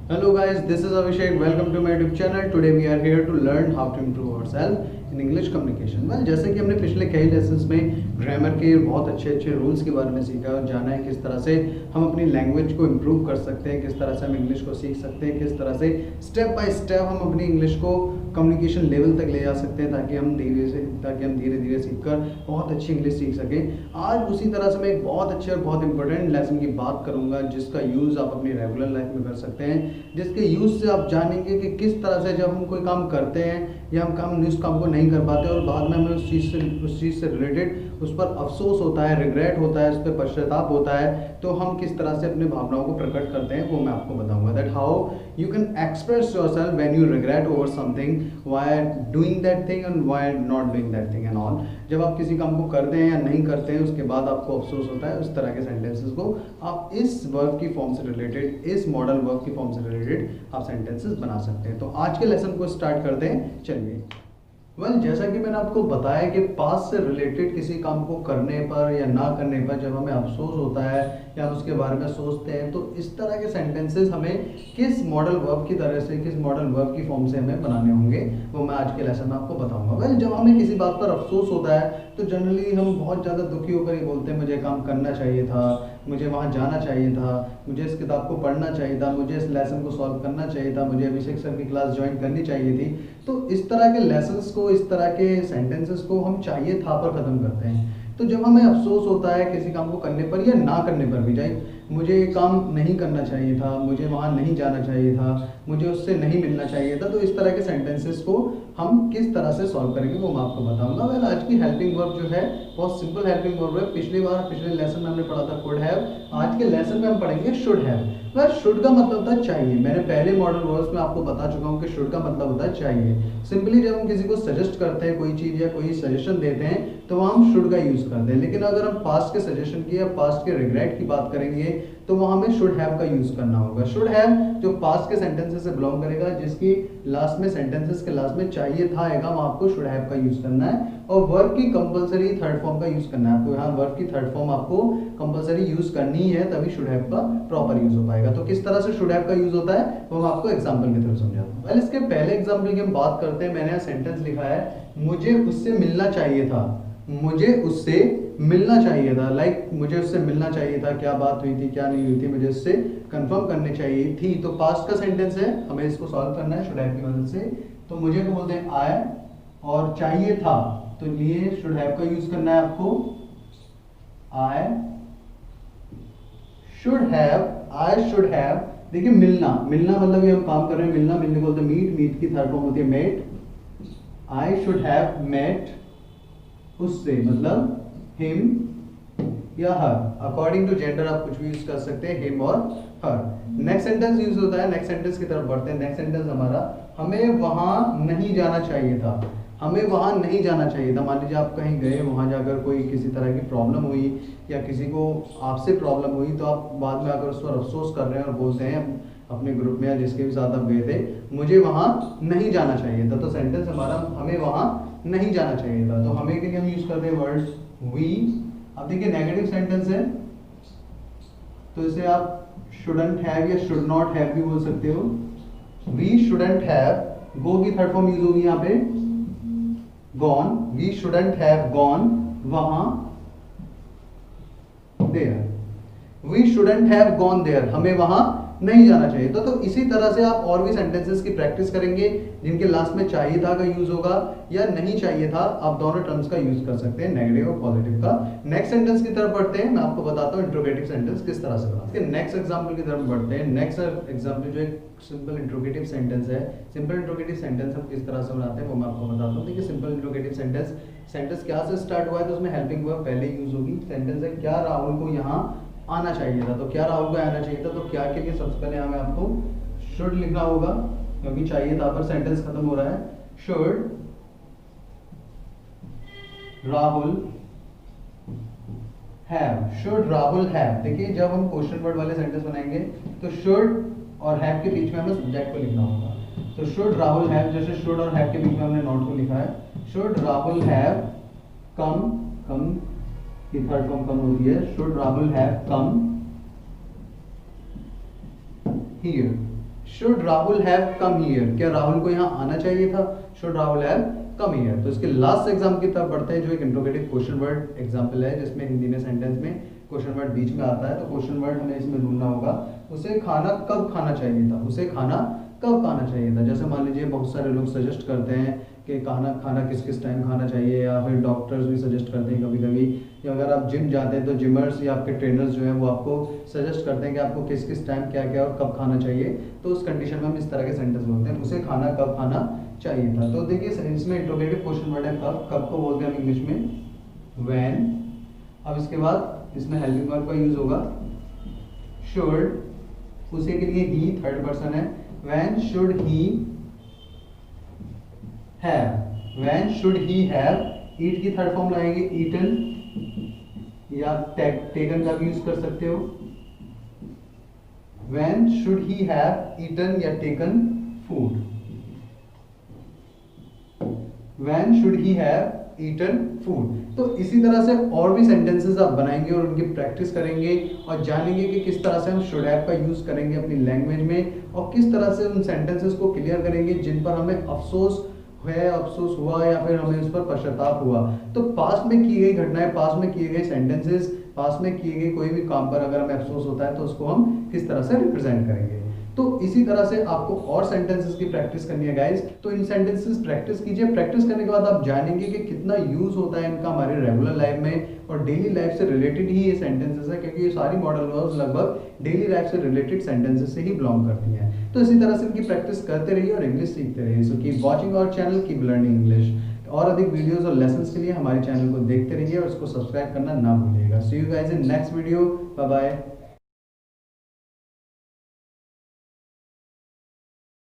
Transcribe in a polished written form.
Hello guys, this is Abhishek. Welcome to my YouTube channel. Today we are here to learn how to improve ourselves in English communication. Well, जैसे कि हमने पिछले कई lessons में grammar के बहुत अच्छे रूल्स के बारे में सीखा और जाना है किस तरह से हम अपनी लैंग्वेज को इम्प्रूव कर सकते हैं, किस तरह से हम इंग्लिश को सीख सकते हैं, किस तरह से स्टेप बाय स्टेप हम अपनी इंग्लिश को कम्युनिकेशन लेवल तक ले जा सकते हैं ताकि हम धीरे धीरे सीखकर बहुत अच्छी इंग्लिश सीख सकें। आज उसी तरह से मैं एक बहुत अच्छे और बहुत इंपॉर्टेंट लेसन की बात करूंगा जिसका यूज़ आप अपनी रेगुलर लाइफ में कर सकते हैं, जिसके यूज़ से आप जानेंगे कि किस तरह से जब हम कोई काम करते हैं या हम उस काम को नहीं कर पाते और बाद में हमें उस चीज़ से रिलेटेड उस पर अफसोस होता है, रिग्रेट होता है, उस पर पश्चाताप होता है, तो हम किस तरह से अपने भावनाओं को प्रकट करते हैं वो मैं आपको बताऊंगा। That how you can express yourself when you regret over something, why doing that thing and why not doing that thing and all. जब आप किसी काम को करते हैं या नहीं करते हैं उसके बाद आपको अफसोस होता है, उस तरह के सेंटेंसेस को आप इस वर्ब की फॉर्म से रिलेटेड, इस मॉडल वर्ब की फॉर्म से रिलेटेड आप सेंटेंसेस बना सकते हैं। तो आज के लेसन को स्टार्ट करते हैं, चलिए। जैसा कि मैंने आपको बताया कि पास्ट से रिलेटेड किसी काम को करने पर या ना करने पर जब हमें अफसोस होता है या हम उसके बारे में सोचते हैं तो इस तरह के सेंटेंसेस हमें किस मॉडल वर्ब की तरह से, किस मॉडल वर्ब की फॉर्म से हमें बनाने होंगे वो मैं आज के लेसन में आपको बताऊंगा। जब हमें किसी बात पर अफसोस होता है तो जनरली हम बहुत ज़्यादा दुखी होकर ही बोलते हैं मुझे काम करना चाहिए था, मुझे वहाँ जाना चाहिए था, मुझे इस किताब को पढ़ना चाहिए था, मुझे इस लेसन को सॉल्व करना चाहिए था, मुझे अभिषेक सर की क्लास ज्वाइन करनी चाहिए थी। तो इस तरह के लेसन्स को, इस तरह के सेंटेंसेस को हम चाहिए था पर ख़त्म करते हैं। तो जब हमें अफसोस होता है किसी काम को करने पर या ना करने पर भी, जाए मुझे ये काम नहीं करना चाहिए था, मुझे वहाँ नहीं जाना चाहिए था, मुझे उससे नहीं मिलना चाहिए था, तो इस तरह के सेंटेंसेस को हम किस तरह से सॉल्व करेंगे वो मैं आपको बताऊंगा। आज की हेल्पिंग वर्ब जो है बहुत सिंपल हेल्पिंग वर्ब है। पिछले लेसन में हमने पढ़ा था कुड हैव, आज के लेसन में हम पढ़ेंगे शुड हैव। शुड का मतलब होता है चाहिए। मैंने पहले मॉडल वर्ड्स में आपको बता चुका हूँ कि शुड का मतलब होता है चाहिए। सिंपली जब हम किसी को सजेस्ट करते हैं कोई चीज़ या कोई सजेशन देते हैं तो वहाँ हम शुड का यूज़ करते हैं, लेकिन अगर हम पास्ट के सजेशन की या पास्ट के रिग्रेट की बात करेंगे तो वहाँ हमें शुड हैव का यूज़ करना होगा। शुड हैव जो पास्ट के सेंटेंसेस से बिलोंग करेगा, जिसकी लास्ट में, सेंटेंसेस के लास्ट में चाहिए था आएगा, वहाँ आपको शुड हैव का यूज़ करना है। और वर्ब की कंपलसरी थर्ड फॉर्म का यूज़ करना है आपको। यहाँ वर्ब की थर्ड फॉर्म आपको कंपलसरी यूज़ करनी है, तभी शुड हैव का प्रॉपर यूज़ हो पाएगा। तो किस तरह से शुड हैव का यूज़ होता है वो मैं आपको एग्जाम्पल के थ्रू समझाता हूँ। इसके पहले एग्जाम्पल की हम बात करते हैं। मैंने यहाँ सेंटेंस लिखा है मुझे उससे मिलना चाहिए था, मुझे उससे मिलना चाहिए था। मुझे उससे मिलना चाहिए था, क्या बात हुई थी, क्या नहीं हुई थी, मुझे उससे कंफर्म करनी चाहिए थी। तो पास्ट का सेंटेंस है, हमें इसको सॉल्व करना है शुड हैव की मदद से। तो मुझे को बोलते हैं आई और चाहिए था, तो लिए शुड हैव का यूज करना है आपको। आई शुड हैव। देखिए मिलना मतलब ये हम काम कर रहे हैं, मिलने को बोलते हैं मीट की थर्ड फॉर्म होती है met. I should have met उससे, मतलब हिम या हर। अकॉर्डिंग टू जेंडर आप कुछ भी यूज कर सकते हैं, हिम और हर। नेक्स्ट सेंटेंस यूज होता है, नेक्स्ट सेंटेंस की तरफ बढ़ते हैं। नेक्स्ट सेंटेंस हमारा हमें वहां नहीं जाना चाहिए था, हमें वहां नहीं जाना चाहिए था। मान लीजिए आप कहीं गए, वहां जाकर कोई किसी तरह की प्रॉब्लम हुई या किसी को आपसे प्रॉब्लम हुई, तो आप बाद में आकर उस पर अफसोस कर रहे हैं और बोलते हैं अपने ग्रुप में या जिसके भी साथ आप गए थे मुझे वहां नहीं जाना चाहिए था। तो सेंटेंस हमारा हमें वहां नहीं जाना चाहिए था। तो हमें के लिए हम यूज करते हैं वर्ड वी। अब देखिए नेगेटिव सेंटेंस है तो इसे आप शुडंट हैव या शुड नॉट हैव भी बोल सकते हो। वी शुडंट हैव, गो की थर्ड फॉर्म यूज होगी यहाँ पे gone. We shouldn't have gone वहां, there. We shouldn't have gone there, हमें वहां नहीं जाना चाहिए। तो इसी तरह से आप और भी सेंटेंसेस की प्रैक्टिस करेंगे जिनके लास्ट में चाहिए था का यूज होगा या नहीं चाहिए था। आप दोनों टर्म्स का यूज कर सकते हैं, नेगेटिव और पॉजिटिव का। नेक्स्ट सेंटेंस की तरफ बढ़ते हैं, मैं आपको बताता हूँ इंट्रोगेटिव सेंटेंस किस तरह से बनाते हैं। नेक्स्ट एग्जांपल की तरफ बढ़ते हैं। नेक्स्ट एग्जांपल जो एक सिंपल इंट्रोगेटिव सेंटेंस है, सिंपल इंट्रोगेटिव सेंटेंस हम किस तरह से बनाते हैं वो मैं आपको बताता हूँ। देखिए सिंपल इंट्रोगेटिव सेंटेंस क्या से स्टार्ट हुआ है, तो उसमें हेल्पिंग वर्ब पहले यूज होगी। सेंटेंस है क्या राहुल को यहाँ आना चाहिए था, तो क्या राहुल को आना चाहिए था, तो क्या के लिए सबसे पहले हमें आपको शुड लिखना होगा क्योंकि चाहिए था पर सेंटेंस खत्म हो रहा है। Should Rahul have, should Rahul have. देखिए जब हम क्वेश्चन वर्ड वाले सेंटेंस बनाएंगे तो शुड और हैव के बीच में हमें सब्जेक्ट को लिखना होगा। तो शुड राहुल हैव, जैसे शुड और हैव के बीच में हमने नॉट को लिखा है। शुड राहुल हैव कम की थर्ड फॉर्म कम होती है। Should Rahul have come here. Should Rahul have come here, क्या राहुल को यहाँ आना चाहिए था? Should Rahul have come here. तो इसके लास्ट एग्जाम की तरफ बढ़ते हैं, जो एक इंट्रोगेटिव क्वेश्चन वर्ड एग्जाम्पल है, जिसमें हिंदी में सेंटेंस में क्वेश्चन वर्ड बीच में आता है। तो क्वेश्चन वर्ड हमें इसमें ढूंढना होगा, उसे खाना कब खाना चाहिए था, उसे खाना कब खाना चाहिए था। जैसे मान लीजिए बहुत सारे लोग सजेस्ट करते हैं कि खाना किस किस टाइम खाना चाहिए, या फिर डॉक्टर्स भी सजेस्ट करते हैं कभी कभी, या अगर आप जिम जाते हैं तो जिमर्स या आपके ट्रेनर्स जो हैं वो आपको सजेस्ट करते हैं कि आपको किस किस टाइम क्या क्या और कब खाना चाहिए। तो उस कंडीशन में हम इस तरह के सेंटेंस बोलते हैं, उसे खाना कब खाना चाहिए था। तो देखिए इसमें इंट्रोगेटिव क्वेश्चन वर्ड है कब, कब को बोलते हैं हम इंग्लिश में व्हेन। अब इसके बाद इसमें हेल्पिंग वर्ब का यूज होगा शुड, उसे के लिए ही थर्ड पर्सन है, when should he have, when should he have, eat की थर्ड फॉर्म लाएंगे ईटन, या टेकन का भी यूज कर सकते हो। When should he have eaten या taken food, when should he have eaten food. तो इसी तरह से और भी सेंटेंसेस आप बनाएंगे और उनकी प्रैक्टिस करेंगे और जानेंगे कि किस तरह से हम शुड हैव का यूज करेंगे अपनी लैंग्वेज में, और किस तरह से उन सेंटेंसेस को क्लियर करेंगे जिन पर हमें अफसोस हुआ या फिर हमें उस पर पश्चाताप हुआ। तो पास्ट में की गई घटनाएं, पास्ट में किए गए सेंटेंसेस, पास्ट में किए गए कोई भी काम पर अगर हमें अफसोस होता है तो उसको हम किस तरह से रिप्रेजेंट करेंगे। तो इसी तरह से आपको और सेंटेंसेस की प्रैक्टिस करनी है गाइस। तो इन सेंटेंसेस प्रैक्टिस कीजिए, प्रैक्टिस करने के बाद आप जानेंगे कि कितना यूज होता है इनका हमारे रेगुलर लाइफ में, और डेली लाइफ से रिलेटेड ही ये सेंटेंसेस है, क्योंकि ये सारी मॉडल वर्ब्स लगभग डेली लाइफ से रिलेटेड सेंटेंसेस से ही बिलोंग करती हैं। तो इसी तरह से इनकी प्रैक्टिस करते रहिए और इंग्लिश सीखते रहिए। So keep watching our channel, keep learning English. और अधिक वीडियोस और लेसन्स के लिए हमारे चैनल को देखते रहिए और इसको सब्सक्राइब करना ना भूलिएगा। See you guys in next video, bye bye.